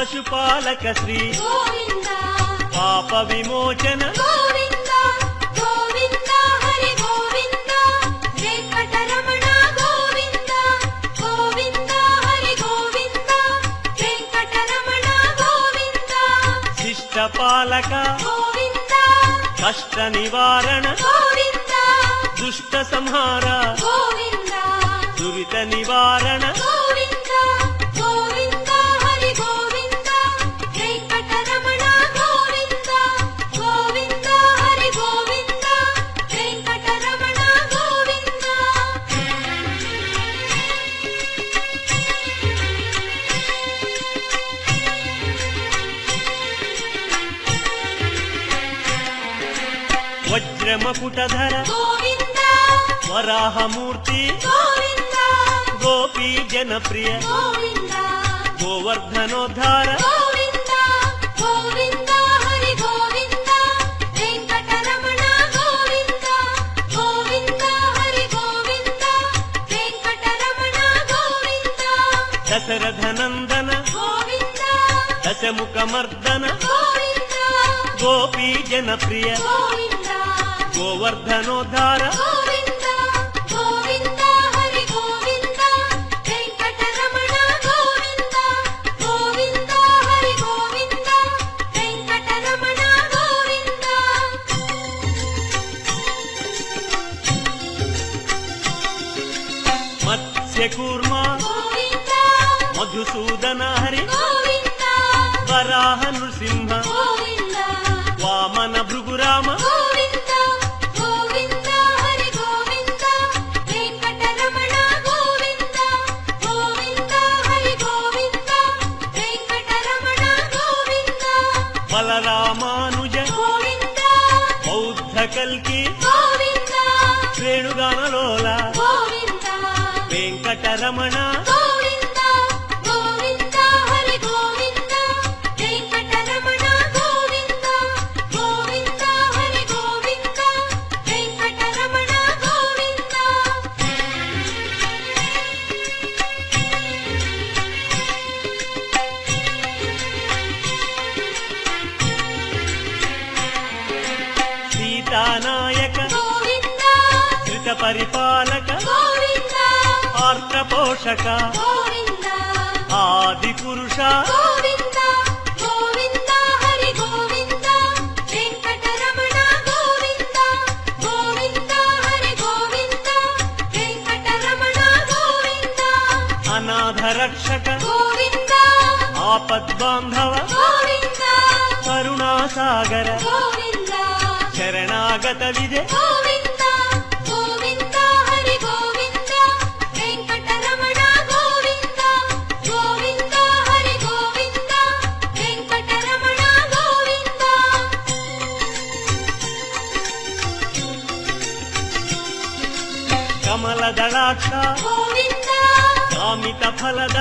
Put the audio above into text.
పశుపాలక శ్రీ గోవింద పాప విమోచన గోవింద గోవింద హరి గోవింద వెంకటరమణ గోవింద గోవింద హరి గోవింద వెంకటరమణ గోవింద శిష్ట పాలక గోవింద కష్ట నివారణ గోవింద దుష్ట సంహార గోవింద దురిత నివారణ గోవింద గోవింద హరి గోవింద వెంకటరమణ గోవింద గోవింద హరి గోవింద వెంకటరమణ గోవింద వజ్రమకుటధర గోవింద వరాహమూర్తి గోవింద గోపీ జనప్రియ గోవింద గోవర్ధనోద్ధార గోవింద గోవింద హరి గోవింద వెంకటరమణ గోవింద గోవింద హరి గోవింద వెంకటరమణ గోవింద దశరథనందన గోవింద దశముఖమర్దన గోవింద గోపీ జనప్రియ గోవింద గోవర్ధనోద్ధార గోవింద గోవింద హరి గోవింద వెంకటరమణ గోవింద గోవింద హరి గోవింద వెంకటరమణ గోవింద మత్స్యకూర్మ గోవింద మధుసూదన హరి గోవింద వరాహ నృసింహ గోవింద వామన భృగురామ గోవింద గోవింద హరి గోవింద వెంకటరమణ గోవింద గోవింద హరి గోవింద వెంకటరమణ గోవింద బలరామానుజ గోవింద బౌద్ధ కల్కి గోవింద వేణుగానలోల గోవింద వెంకటరమణ గోవింద గోవింద హరి గోవింద వెంకటరమణ గోవింద గోవింద హరి గోవింద వెంకటరమణ గోవింద సీతానాయక గోవింద ధృత పరిపాలక గోవింద ఆర్ద్ర పోషక గోవింద ఆది పురుష గోవింద గోవింద హరి గోవింద వెంకటరమణ గోవింద గోవింద హరి గోవింద వెంకటరమణ గోవింద అనాథ రక్షక గోవింద ఆపద్బాంధవ గోవింద కరుణాసాగర గోవింద శరణాగత విజయ గోవింద గోవింద హరి గోవింద వెంకటరమణ గోవింద గోవింద హరి గోవింద వెంకటరమణ గోవింద కమల దళాక్ష గోవింద కామిత ఫలద